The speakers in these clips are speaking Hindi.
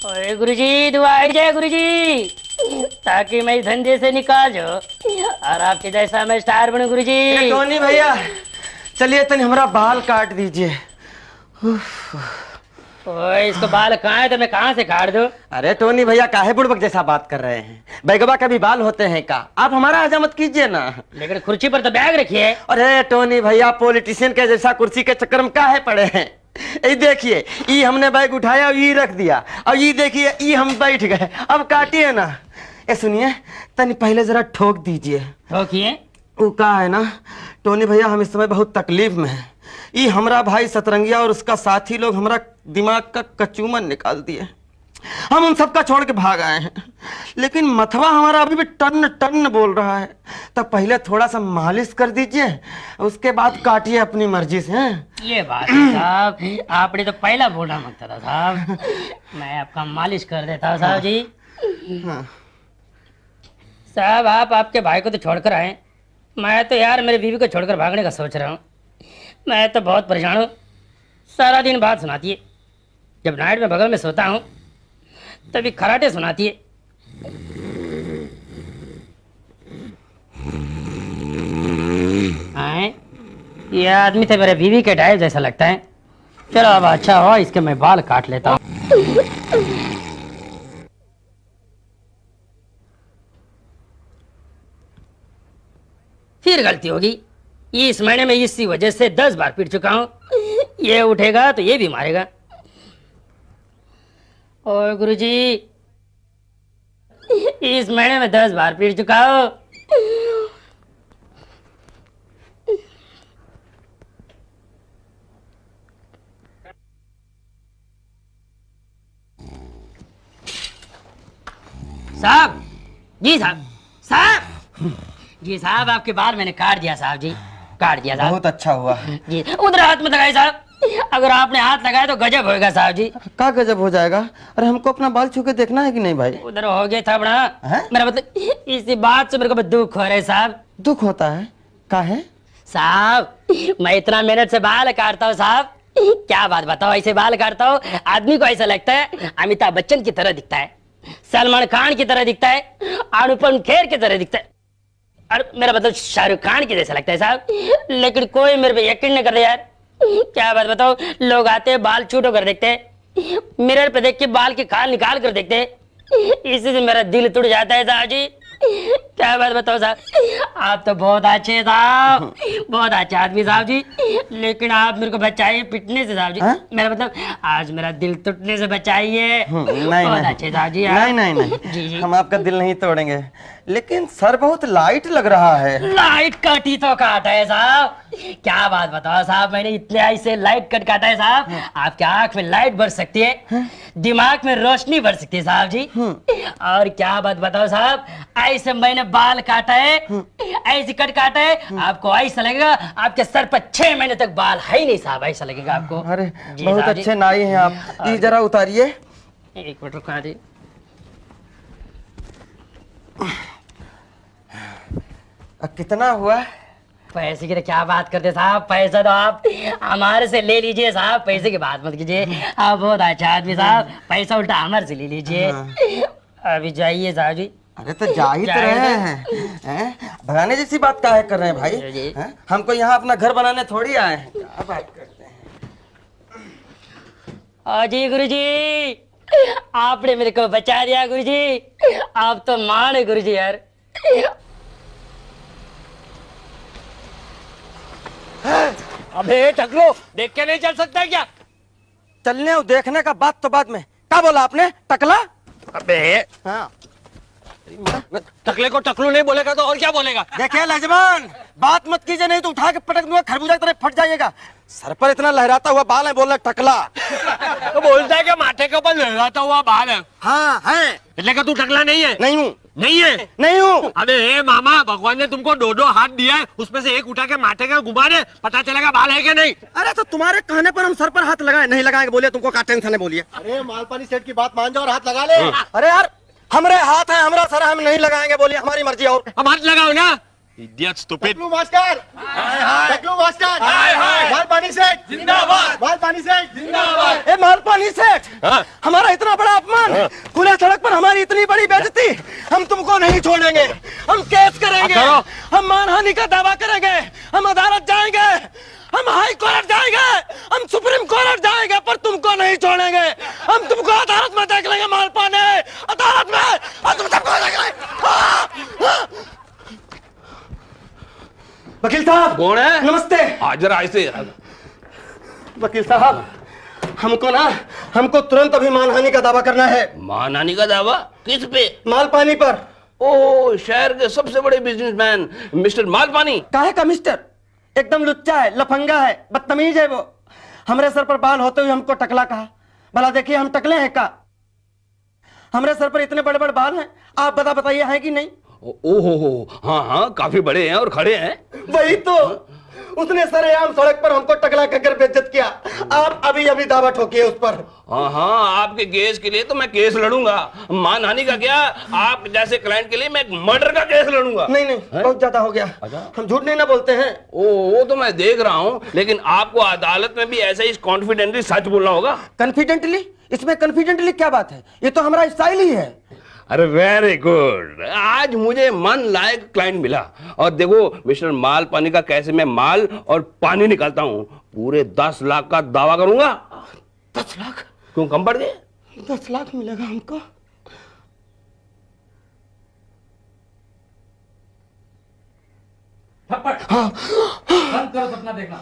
ओए गुरुजी, दुआ है जय गुरुजी, ताकि मैं इस धंधे से निकाल जाऊं और आपके जैसा मैं स्टार बनूं गुरुजी। टोनी भैया चलिए तनी हमारा बाल काट दीजिए। ओए इसको बाल कहाँ है तो मैं कहाँ से काट दूं? अरे टोनी भैया काहे बुड़बक जैसा बात कर रहे हैं? बैगबा का भी बाल होते हैं का? आप हमारा हजामत कीजिए ना। लेकिन कुर्सी पर तो बैग रखिए। अरे टोनी भैया पॉलिटिशियन के जैसा कुर्सी के चक्कर में काहे पड़े हैं? ये देखिए, ये हमने बैग उठाया और ये रख दिया, और ये देखिए ये हम बैठ गए। अब काटिए ना। ये सुनिए तनी पहले जरा ठोक दीजिए। ठोकिए। वो का है ना टोनी भैया, हम इस समय बहुत तकलीफ में हैं। ये हमारा भाई सतरंगिया और उसका साथी लोग हमारा दिमाग का कचूमन निकाल दिए। हम उन सबका छोड़ के भाग आए हैं, लेकिन मथवा हमारा अभी भी टन टन बोल रहा है। तब पहले थोड़ा सा मालिश कर दीजिए, उसके बाद काटिए अपनी मर्जी से। ये बात है साहब, आपने तो पहला बोलना मांगता था साहब। मैं आपका मालिश कर देता हूँ साहब जी। हाँ। साहब आप आपके भाई को तो छोड़कर आए, मैं तो यार मेरी बीवी को छोड़कर भागने का सोच रहा हूँ। मैं तो बहुत परेशान हूँ, सारा दिन बात सुनाती है। जब नाइट में बगल में सोता हूँ तभी खराटे सुनाती है। आए? ये आदमी तो मेरे बीवी के टाइप जैसा लगता है। चलो अब अच्छा हुआ इसके मैं बाल काट लेता हूँ। फिर गलती होगी। इस महीने में इसी वजह से 10 बार पीट चुका हूँ। ये उठेगा तो ये भी मारेगा। ओए गुरुजी, इस महीने में 10 बार पीट चुका हूँ। साहब जी, साहब जी, साहब आपके बाल मैंने काट दिया साहब जी, काट दिया साहब। बहुत अच्छा हुआ जी। उधर हाथ मत लगाए साहब, अगर आपने हाथ लगाया तो गजब होएगा साहब जी। का गजब हो जाएगा? अरे हमको अपना बाल छू के देखना है कि नहीं भाई? उधर हो गया था बड़ा। मेरा मतलब इसी बात से मेरे को दुख हो रहा है साहब। दुख होता है? का है साहब मैं इतना मेहनत से बाल काटता हूँ साहब, क्या बात बताओ, ऐसे बाल काटता हूँ आदमी को ऐसा लगता है अमिताभ बच्चन की तरह दिखता है, सलमान खान की तरह दिखता है, अनुपम खेर की तरह दिखता है, और मेरा मतलब शाहरुख खान की जैसा लगता है साहब। लेकिन कोई मेरे पे यकीन नहीं कर रहा यार। क्या बात बताओ, लोग आते हैं बाल छूट कर देखते हैं, मिरर पे देख के बाल के खाल निकाल कर देखते हैं, इसी से मेरा दिल टूट जाता है साहब जी। क्या बात बताओ साहब, आप तो बहुत अच्छे साहब, बहुत अच्छे आदमी साहब जी, लेकिन आप मेरे को बचाइए पिटने से साहब जी। मेरा मतलब आज मेरा दिल टूटने से बचाइए। बहुत अच्छे साहब जी। नहीं नहीं नहीं जी, हम आपका दिल नहीं तोड़ेंगे, लेकिन सर बहुत लाइट लग रहा है। लाइट कट ही तो काटा है साहब। क्या बात बताओ साहब, मैंने इतने ऐसे लाइट कट काटा है साहब, आपके आंख में लाइट बढ़ सकती है, दिमाग में रोशनी बढ़ सकती है साहब जी। और क्या बात बताओ साहब, ऐसे मैंने बाल काटा है, ऐसे कट काटा है, आपको ऐसा लगेगा आपके सर पर 6 महीने तक बाल है ही नहीं साहब, ऐसा लगेगा आपको। अरे बहुत अच्छे नाई हैं आप। ये जरा उतारिए। एक मिनट रुका दी। कितना हुआ? पैसे की तो क्या बात करते साहब, पैसा तो आप हमारे से ले लीजिए साहब, पैसे की बात मत कीजिए, आप बहुत अच्छा आदमी साहब, पैसा उल्टा हमारे से ले लीजिए। अभी जाइए साहब जी। अरे तो जा ही तो रहे हैं, भगाने जैसी बात काहे कर रहे हैं भाई? हमको यहाँ अपना घर बनाने थोड़ी आए हैं। क्या बात करते हैं? जी गुरुजी, आपने मेरे को बचा दिया गुरुजी, आप तो मान है गुरुजी यार। अबे टकलो, देख के नहीं चल सकता क्या? चलने और देखने का बात तो बाद में। क्या बोला आपने? टकला? अबे हाँ। टकले को टकलू नहीं बोलेगा तो और क्या बोलेगा? देखिए लजमान, बात मत कीजिए, नहीं तो उठा के पटक दूंगा, खरबूजा की तरह फट जाइएगा। सर पर इतना लहराता हुआ बाल है, बोल रहा टकला। तो बोलता है कि माथे के ऊपर लहराता हुआ बाल है। हाँ है। लेकिन तू टकला नहीं है। नहीं हूँ। नहीं है? नहीं हूँ। अबे मामा, भगवान ने तुमको 2-2 हाथ दिया है, उसमें से एक उठा के माथे का घुमा दे, पता चलेगा बाल है कि नहीं। अरे तो तुम्हारे कहने पर हम सर पर हाथ लगाए, नहीं लगाएंगे बोलिए, तुमको क्या टेंशन है बोलिए। अरे मालपानी सेठ की बात मान जाओ और हाथ लगा ले। अरे यार हमारे हाथ है, हमारा सर, हम नहीं लगाएंगे बोलिए, हमारी मर्जी। और अब हाथ लगाओ ना, Idiot, stupid. टकलू मास्टर टकलू मास्टर मालपानी सेठ जिंदाबाद मालपानी सेठ जिंदाबाद। ए मालपानी सेठ, हमारा इतना बड़ा अपमान, खुले सड़क पर हमारी इतनी बड़ी बेइज्जती, हम तुमको नहीं छोड़ेंगे। हम केस करेंगे, हम मानहानि का दावा करेंगे, हम अदालत जाएंगे, हम हाई कोर्ट जाएंगे, हम सुप्रीम कोर्ट जाएंगे, पर तुमको नहीं छोड़ेंगे। हम तुमको अदालत में देख लेंगे मालपानी, अदालत में हम तुम सबको देख लेंगे। वकील साहब। कौन है? नमस्ते। हाजिर ऐसे। वकील साहब, हमको तुरंत अभी मानहानि का दावा करना है। मानहानि का दावा किस पे? मालपानी पर। ओ, शहर के सबसे बड़े बिजनेसमैन मिस्टर मालपानी। काहे का मिस्टर? एकदम लुच्चा है, लफंगा है, बदतमीज है वो। हमरे सर पर बाल होते हुए हमको टकला कहा। भला देखिए हम टकले हैं का? हमरे सर पर इतने बड़े बड़े बाल हैं, आप बताइए है कि नहीं? ओहो, हाँ, काफी बड़े हैं और खड़े हैं। वही तो, उसने सरेआम सड़क पर हमको टकला कर बेइज्जत किया। आप अभी दावा ठोकिए उस पर। हाँ, आपके केस के लिए तो मैं केस लड़ूंगा। मानहानि का क्या, आप जैसे क्लाइंट के लिए मैं मर्डर का केस लड़ूंगा। नहीं, बहुत ज्यादा हो गया। हम झूठ नहीं ना बोलते हैं। वो तो मैं देख रहा हूँ, लेकिन आपको अदालत में भी ऐसे ही कॉन्फिडेंटली सच बोलना होगा। कॉन्फिडेंटली? इसमें कॉन्फिडेंटली क्या बात है? ये तो हमारा स्टाइल ही है। अरे वेरी गुड, आज मुझे मन लायक क्लाइंट मिला। और देखो मिस्टर मालपानी का कैसे मैं माल और पानी निकालता हूँ। पूरे 10 लाख का दावा करूंगा। 10 लाख? क्यों कम पड़ गए? 10 लाख मिलेगा हमको। बंद करो सपना देखना।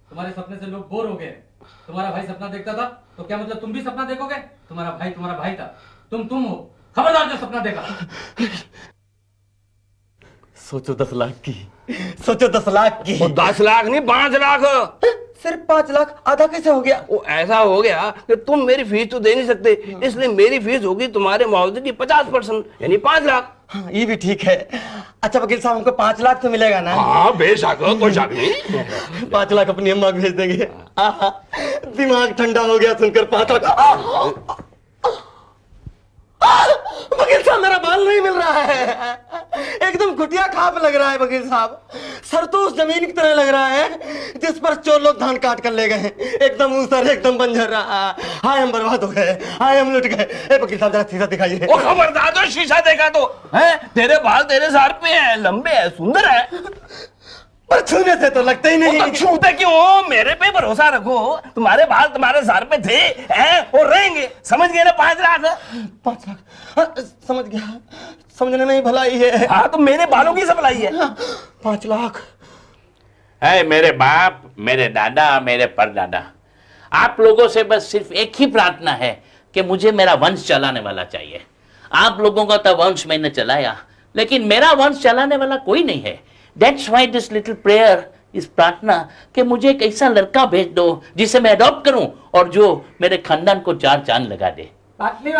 तुम्हारे सपने से लोग बोर हो गए। तुम्हारा भाई सपना देखता था तो क्या मतलब तुम भी सपना देखोगे? तुम्हारा भाई था, तुम हो। खबरदार जो सपना देखा। सोचो 10 लाख की, सोचो 10 लाख की। 10 लाख नहीं, 5 लाख। सिर्फ 5 लाख? आधा कैसे हो गया? वो ऐसा हो गया कि तुम मेरी फीस तो दे नहीं सकते, इसलिए मेरी फीस होगी तुम्हारे मुआवजे की 50%, यानी 5 लाख। हाँ, ये भी ठीक है। अच्छा वकील साहब, हमको 5 लाख तो मिलेगा ना? हाँ बेशक, कोई शक नहीं। 5 लाख अपनी अम्मा को भेज देंगे। दिमाग ठंडा हो गया सुनकर 5 लाख। वकील साहब, मेरा बाल नहीं मिल रहा है, एकदम घुटिया खाप लग रहा है वकील साहब। सर तो उस जमीन की तरह लग रहा है जिस पर चोर लोग धान काट कर ले गए। एकदम ऊसर, एकदम बंजर रहा। हाय हम बर्बाद हो गए, हाय हम लुट गए। ए वकील साहब, जरा शीशा दिखाइए। ओ खबरदार, तो शीशा देखा तो है? तेरे बाल तेरे सर पे हैं, लंबे हैं, सुंदर है, पर छूने से तो लगते ही नहीं। तो छूते क्यों? मेरे पे भरोसा रखो, तुम्हारे बाल तुम्हारे सर पे थे हैं और रहेंगे। समझ गए ना? 5 लाख। 5 लाख? हाँ, समझ गया। समझने में ही भलाई है। हाँ, तो मेरे बालों की सप्लाई है। 5 लाख है। मेरे बाप, मेरे दादा, मेरे परदादा, आप लोगों से बस सिर्फ एक ही प्रार्थना है कि मुझे मेरा वंश चलाने वाला चाहिए। आप लोगों का तो वंश मैंने चलाया, लेकिन मेरा वंश चलाने वाला कोई नहीं है। That's why this little prayer, इस प्रार्थना कि मुझे एक ऐसा लड़का भेज दो जिसे मैं अडॉप्ट करूं और जो मेरे खानदान को 4 चांद लगा दे। बाटली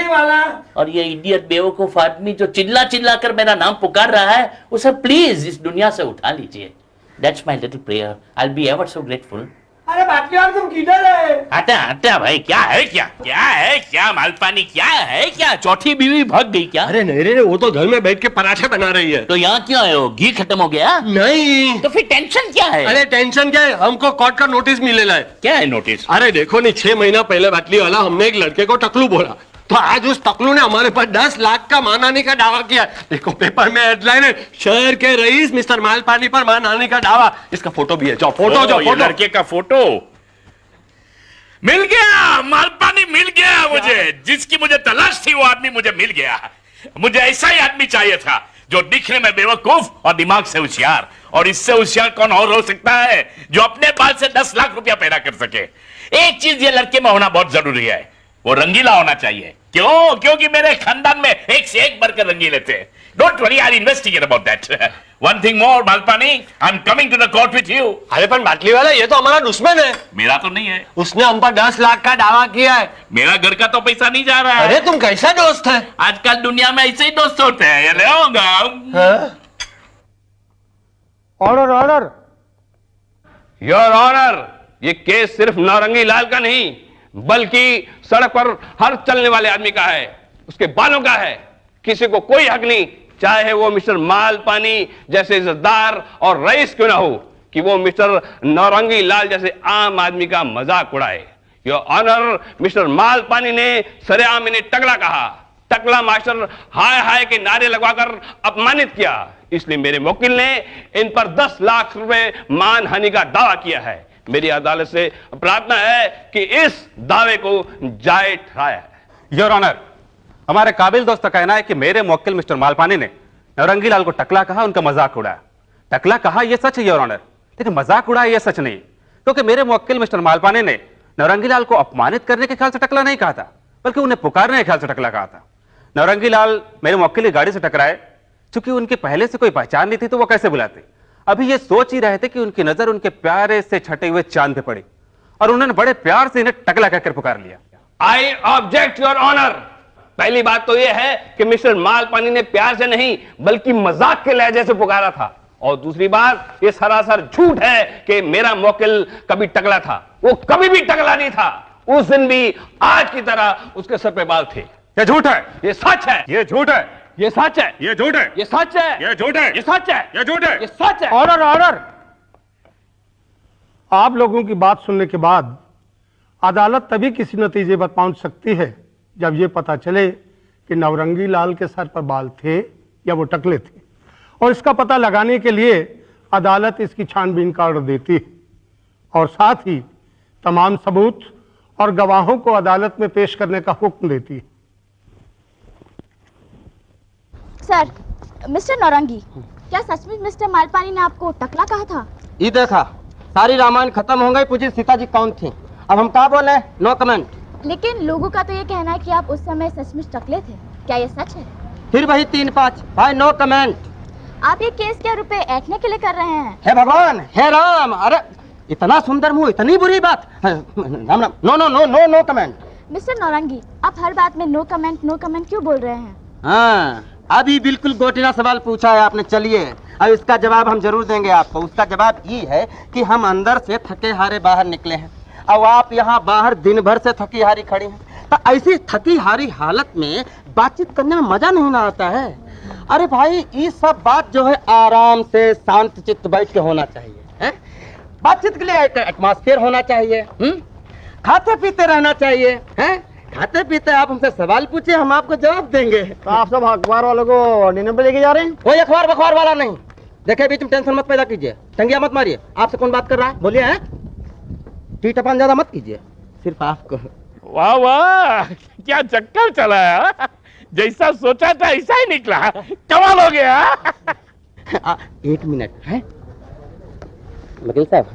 वाला। और ये इडियट बेवकूफ आदमी जो चिल्ला चिल्ला कर मेरा नाम पुकार रहा है, उसे प्लीज इस दुनिया से उठा लीजिए। That's my little prayer. I'll be ever so grateful. अरे बाटली वाला, तुम किधर है? हटा भाई, क्या है मालपानी, क्या है क्या? चौथी बीवी भाग गई क्या? अरे नहीं रे, वो तो घर में बैठ के पराठे बना रही है। तो यहाँ क्यों आए हो? घी खत्म हो गया? नहीं। तो फिर टेंशन क्या है? अरे टेंशन क्या है, हमको कोर्ट का नोटिस मिलेला है। क्या है नोटिस? अरे देखो नहीं, 6 महीना पहले बाटली वाला हमने एक लड़के को टकलू बोला, तो आज उस टकलू ने हमारे पास 10 लाख का मानहानि का दावा किया। देखो पेपर में हेडलाइन है, शहर के रईस मिस्टर मालपानी पर मानहानि का दावा। इसका फोटो भी है, जो फोटो लड़के का फोटो मिल गया। मालपानी मिल गया मुझे। जिसकी मुझे तलाश थी वो आदमी मुझे मिल गया। मुझे ऐसा ही आदमी चाहिए था जो दिखने में बेवकूफ और दिमाग से होशियार। और इससे होशियार कौन और हो सकता है जो अपने बाल से 10 लाख रुपया पैदा कर सके। एक चीज ये लड़के में होना बहुत जरूरी है, वो रंगीला होना चाहिए। क्यों? क्योंकि मेरे खानदान में एक से एक बढ़कर रंगीले थे। Don't worry, I investigate about that. One thing more Malpani, I am coming to the court with you. अरे पर बाटली वाला, ये तो हमारा दुश्मन है। मेरा तो नहीं है, उसने हम पर 10 लाख का दावा किया है। मेरा घर का तो पैसा नहीं जा रहा है। अरे तुम कैसा दोस्त है? आजकल दुनिया में ऐसे ही दोस्त होते हैं। ये ले आऊंगा। ऑर्डर। योर ऑनर, ये केस सिर्फ नौरंगी लाल का नहीं बल्कि सड़क पर हर चलने वाले आदमी का है, उसके बालों का है। किसी को कोई हक नहीं चाहे वो मिस्टर मालपानी जैसे इज्जतदार और रईस क्यों ना हो, कि वो मिस्टर नौरंगी लाल जैसे आम आदमी का मजाक उड़ाए। योर ऑनर, मिस्टर मालपानी ने सरेआम इन्हें टकला कहा, टकला मास्टर हाय हाय के नारे लगवाकर अपमानित किया। इसलिए मेरे वकील ने इन पर 10 लाख रुपए मानहानि का दावा किया है। मेरी अदालत से प्रार्थना है कि इस दावे को जायज ठहराया। योर ऑनर, हमारे काबिल दोस्त का कहना है कि मेरे मुवक्किल मिस्टर मालपानी ने नौरंगी लाल को टकला कहा, उनका मजाक उड़ाया। टकला कहा यह सच है योर ऑनर, लेकिन मजाक उड़ाया यह सच नहीं, क्योंकि मेरे मुवक्किल मिस्टर मालपानी ने नौरंगी लाल को अपमानित करने के ख्याल से टकला नहीं कहा था, बल्कि उन्हें पुकारने के ख्याल से टकला कहा था। नौरंगी लाल मेरे मुवक्किल की गाड़ी से टकराए, चूंकि उनकी पहले से कोई पहचान नहीं थी तो वो कैसे बुलाते। अभी ये सोच ही रहे थे कि उनकी नजर उनके प्यारे से छटे हुए चांद पे पड़ी और उन्होंने बड़े प्यार से इन्हें टकला कहकर पुकार लिया। I object your honour. पहली बात तो यह है कि मिस्टर मालपानी ने प्यार से नहीं बल्कि मजाक के लहजे से पुकारा था, और दूसरी बात ये सरासर झूठ है कि मेरा मुवक्किल कभी टकला था। वो कभी भी टकला नहीं था। उस दिन भी आज की तरह उसके सर पे बाल थे। ये झूठ है, ये सच है, ये झूठ है, ये सच है, ये झूठ है, ये सच है, ये झूठ है, ये सच है, ये झूठ है, ये सच है। Order order. आप लोगों की बात सुनने के बाद अदालत तभी किसी नतीजे पर पहुंच सकती है जब यह पता चले कि नवरंगी लाल के सर पर बाल थे या वो टकले थे, और इसका पता लगाने के लिए अदालत इसकी छानबीन का ऑर्डर देती है और साथ ही तमाम सबूत और गवाहों को अदालत में पेश करने का हुक्म देती है। सर, मिस्टर नौरंगी, क्या सचमुच मिस्टर मालपानी ने आपको टकला कहा था? ये देखा, सारी रामायण खत्म हो गई, पूछी सीता जी कौन थी। अब हम क्या बोले? No comment. लेकिन लोगों का तो ये कहना है कि आप उस समय सचमुच टकले थे, क्या ये सच है? फिर वही 3-5 भाई, नो कमेंट। आप ये केस क्या रुपए ऐंठने के लिए कर रहे हैं? हे भगवान, हे राम, अरे इतना सुंदर मुंह, इतनी बुरी बात। Ram Ram, no no no no no comment. Mister Naurangi, आप हर बात में नो कमेंट क्यों बोल रहे हैं? हाँ, अभी बिल्कुल गोटिना सवाल पूछा है आपने। चलिए अब इसका जवाब हम जरूर देंगे आपको। उसका जवाब ये है कि हम अंदर से थके हारे बाहर निकले हैं, अब आप यहाँ बाहर दिन भर से थकी हारी खड़ी हैं। तो ऐसी थकी हारी हालत में बातचीत करने में मजा नहीं ना आता है। अरे भाई, ये सब बात जो है आराम से शांत चित्त बैठ के होना चाहिए है? बातचीत के लिए एक एटमॉस्फेयर होना चाहिए। खाते पीते रहना चाहिए है? खाते पीते आप हमसे सवाल पूछे, हम आपको जवाब देंगे। तो आप सब अखबार वालों को डिनर पे लेके जा रहे हैं? कोई अखबार बखबार वाला नहीं। देखिए, बीच में टेंशन मत पैदा कीजिए, टंगिया मत मारिए। आपसे कौन बात कर रहा है? बोलिए। है टीटपन ज्यादा मत कीजिए, सिर्फ आपको। वाह वाह, क्या चक्कर चला है। जैसा सोचा था ऐसा ही निकला, कमाल हो गया। 1 मिनट है वकील साहब,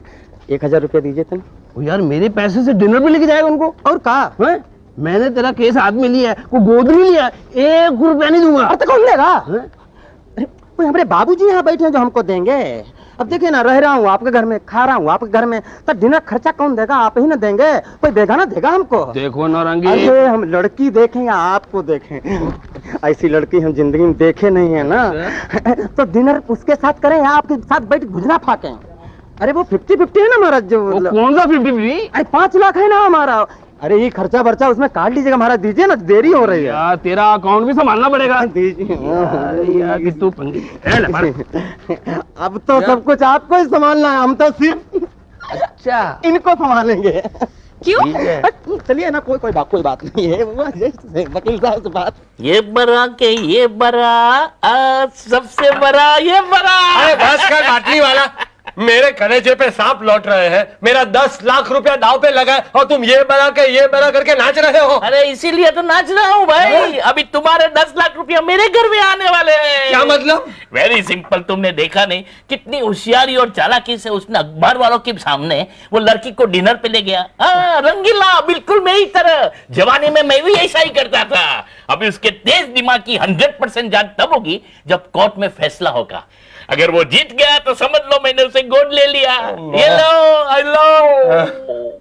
1000 रुपया दीजिए तुम। यार मेरे पैसे से डिनर पे लेके जाएगा उनको? और कहा मैंने तेरा केस हाथ में लिया है, वो गोद में लिया, 1 रुपया नहीं दूंगा। तो कौन लेगा? अरे कोई हमारे बाबूजी यहाँ बैठे हैं जो हमको देंगे। अब देखिए ना, रह रहा हूँ आपके घर में, खा रहा हूँ आपके घर में, तो डिनर खर्चा कौन देगा? आप ही ना देंगे। कोई देगा ना देगा हमको। देखो नौरंगी, अरे हम लड़की देखें या आपको देखें, ऐसी लड़की हम जिंदगी में देखे नहीं है ना। तो डिनर उसके साथ करें या आपके साथ बैठ गुजरा फाकें? अरे वो 50-50 है ना हमारा जो। कौन सा 50-50? अरे 5 लाख है ना हमारा। अरे ये खर्चा बर्चा उसमें काट लीजिएगा हमारा, दीजिए ना, देरी हो रही है। यार तेरा अकाउंट भी संभालना पड़ेगा। दीजिए यार कि तू पंगी। अब तो सब कुछ आपको ही संभालना है, हम तो सिर्फ अच्छा इनको संभालेंगे। क्यों? चलिए ना, कोई बात नहीं है। वकील साहब से बात। ये बड़ा के ये बड़ा, आज सबसे बड़ा ये बड़ा। अरे बस कर बाटली वाला, मेरे कलेजे पे सांप लौट रहे हैं। मेरा 10 लाख रुपया दाव पे लगा है और तुम ये बड़ा करके नाच रहे हो। अरे इसीलिए तो नाच रहा हूँ भाई। अभी तुम्हारे 10 लाख रुपया मेरे घर में आने वाले हैं। क्या मतलब? वेरी सिंपल, तुमने देखा नहीं कितनी होशियारी और चालाकी से उसने अखबार वालों के सामने वो लड़की को डिनर पे ले गया। रंगीला, बिल्कुल मेरी तरह। जवानी में मैं भी ऐसा ही करता था। अभी उसके तेज दिमाग की 100% जांच तब होगी जब कोर्ट में फैसला होगा। अगर वो जीत गया तो समझ लो मैंने उसे गोद ले लिया। ये लो, आई लो।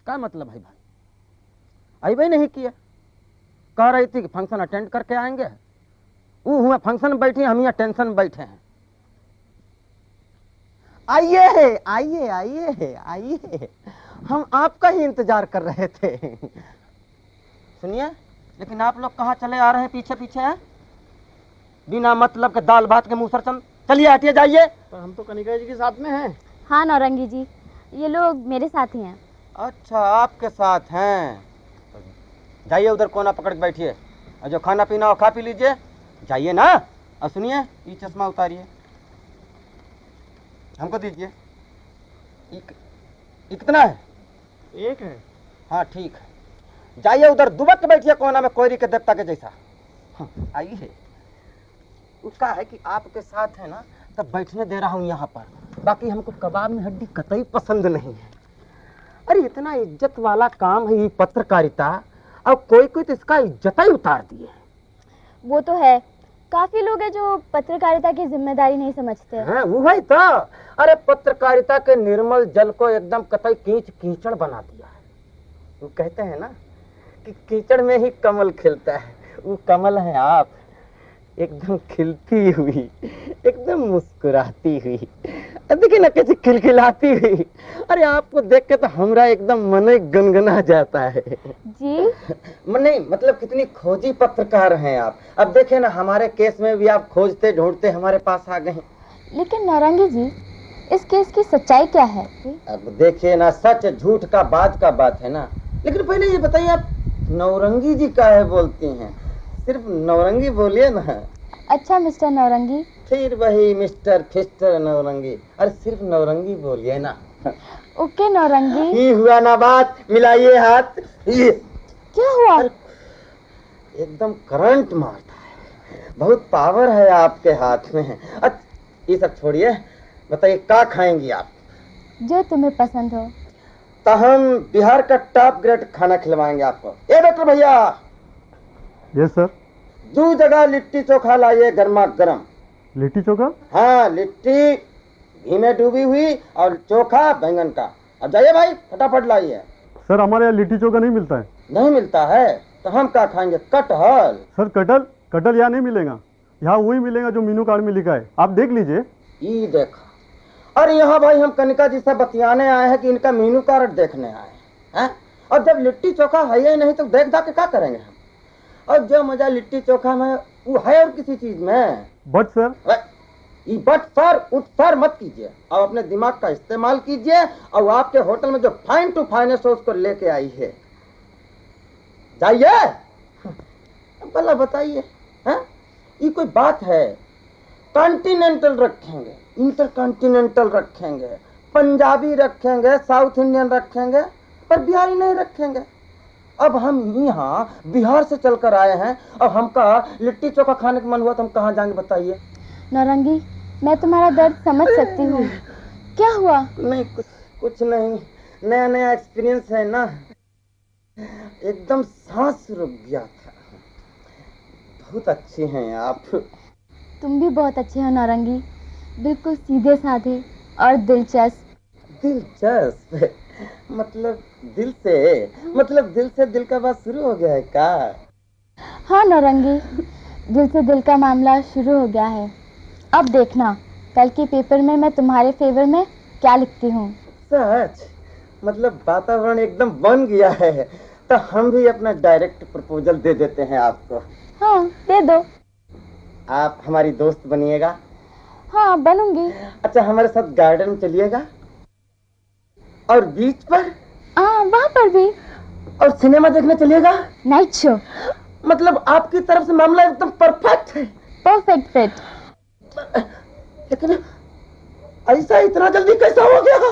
क्या मतलब है भाई? भाई नहीं किया, कह रही थी कि फंक्शन अटेंड करके आएंगे। वो हुआ फंक्शन में बैठी, हम यहाँ टेंशन में बैठे हैं। आइए आइए आइए आइए, हम आपका ही इंतजार कर रहे थे। सुनिए, लेकिन आप लोग कहाँ चले आ रहे हैं पीछे पीछे हैं? बिना मतलब के दाल भात के मुंह सरचन। चलिए हटिए जाइए। पर हम तो कनिका जी के साथ में हैं। हाँ नौरंगी जी, ये लोग मेरे साथ ही हैं। अच्छा आपके साथ हैं। जाइए उधर कोना पकड़ के बैठिए और जो खाना पीना हो खा पी लीजिए। जाइए ना। और सुनिए ये चश्मा उतारिए, हमको दीजिए। कितना है? एक है। हाँ ठीक है। जाइए उधर दुबक के बैठिए कोना में कोयरी के देवता के जैसा। आइए। उसका है कि आपके साथ है ना तब बैठने दे रहा हूँ यहाँ पर। बाकी हमको कबाब में हड्डी कतई पसंद नहीं है। अरे इतना इज्जत वाला काम है ये पत्रकारिता, और कोई कोई तो इसका इज्जत ही उतार दिए। वो तो है, काफी लोग हैं जो पत्रकारिता की जिम्मेदारी नहीं समझते। हाँ वो है तो। अरे पत्रकारिता के निर्मल जल को एकदम कतई कीच कीचड़ बना दिया है। वो कहते हैं ना कि कीचड़ में ही कमल खिलता है, वो कमल है आप, एकदम खिलती हुई, एकदम मुस्कुराती हुई। देखिए ना कैसे खिलखिलाती हुई। अरे आपको देख के तो हमरा एकदम मन ही गनगना जाता है जी। नहीं मतलब कितनी खोजी पत्रकार हैं आप। अब देखे ना हमारे केस में भी आप खोजते ढूंढते हमारे पास आ गए। लेकिन नौरंगी जी, इस केस की सच्चाई क्या है? अब देखिए ना, सच झूठ का बात है ना। लेकिन पहले ये बताइए आप नौरंगी जी का है बोलती हैं? सिर्फ नौरंगी बोलिए ना। अच्छा मिस्टर नौरंगी। फिर वही मिस्टर फिस्टर नौरंगी। अरे सिर्फ नौरंगी बोलिए ना। ओके नौरंगी। ये हुआ ना बात, मिलाइए हाथ। ये क्या हुआ? एकदम करंट मारता है, बहुत पावर है आपके हाथ में। अच्छा ये सब छोड़िए, बताइए क्या खाएंगी आप? जो तुम्हें पसंद हो। तो हम बिहार का टॉप ग्रेड खाना खिलवाएंगे आपको। ए डॉक्टर भैया। Yes sir. 2 जगह लिट्टी चोखा लाइए गर्मा गर्म। लिट्टी चोखा? हाँ लिट्टी घी में डूबी हुई और चोखा बैंगन का। अब जाइए भाई फटाफट लाइए। सर हमारे यहाँ लिट्टी चोखा नहीं मिलता है। नहीं मिलता है तो हम क्या खाएंगे? कटहल। सर कटहल यहाँ नहीं मिलेगा, यहाँ वही मिलेगा जो मेनू कार्ड में लिखा है, आप देख लीजिए। ये देखा। अरे यहाँ भाई हम कनिका जी से बतियाने आए हैं कि इनका मेनू कार्ड देखने आए हैं। और जब लिट्टी चोखा है ही नहीं तो देख दा के क्या करेंगे हम? और जो मजा लिट्टी चोखा में वो है और किसी चीज में। बट सर ये बट सर उठ सर मत कीजिए, और अपने दिमाग का इस्तेमाल कीजिए। और आपके होटल में जो फाइन टू फाइनेस्ट हो उसको लेके आई है। जाइए। भला बताइए, ये कोई बात है? कॉन्टिनेंटल रखेंगे, इंटरकॉन्टिनेंटल रखेंगे, पंजाबी रखेंगे, साउथ इंडियन रखेंगे, पर बिहारी नहीं रखेंगे। अब हम यहाँ बिहार से चलकर आए हैं और हमका लिट्टी चोखा खाने का मन हुआ तो हम कहाँ जाएंगे बताइए? नौरंगी, मैं तुम्हारा दर्द समझ सकती हूँ। क्या हुआ? नहीं कुछ नहीं, नया नया एक्सपीरियंस है ना, एकदम सांस रुक गया था। बहुत अच्छी हैं आप। तुम भी बहुत अच्छे हो नौरंगी, बिल्कुल सीधे साधे और दिलचस्प। दिलचस्प मतलब दिल से दिल का बात शुरू हो गया है क्या? हाँ नौरंगी, दिल से दिल का मामला शुरू हो गया है। अब देखना कल के पेपर में मैं तुम्हारे फेवर में क्या लिखती हूँ। सच? मतलब वातावरण एकदम बन गया है, तो हम भी अपना डायरेक्ट प्रपोजल दे देते हैं आपको। हाँ दे दो। आप हमारी दोस्त बनिएगा? हाँ बनूंगी। अच्छा हमारे साथ गार्डन में चलिएगा? और बीच पर? हाँ वहाँ पर भी। और सिनेमा देखने चलिएगा? Night show. मतलब आपकी तरफ से मामला एकदम परफेक्ट है। Perfect fit. लेकिन ऐसा इतना जल्दी कैसा हो गया?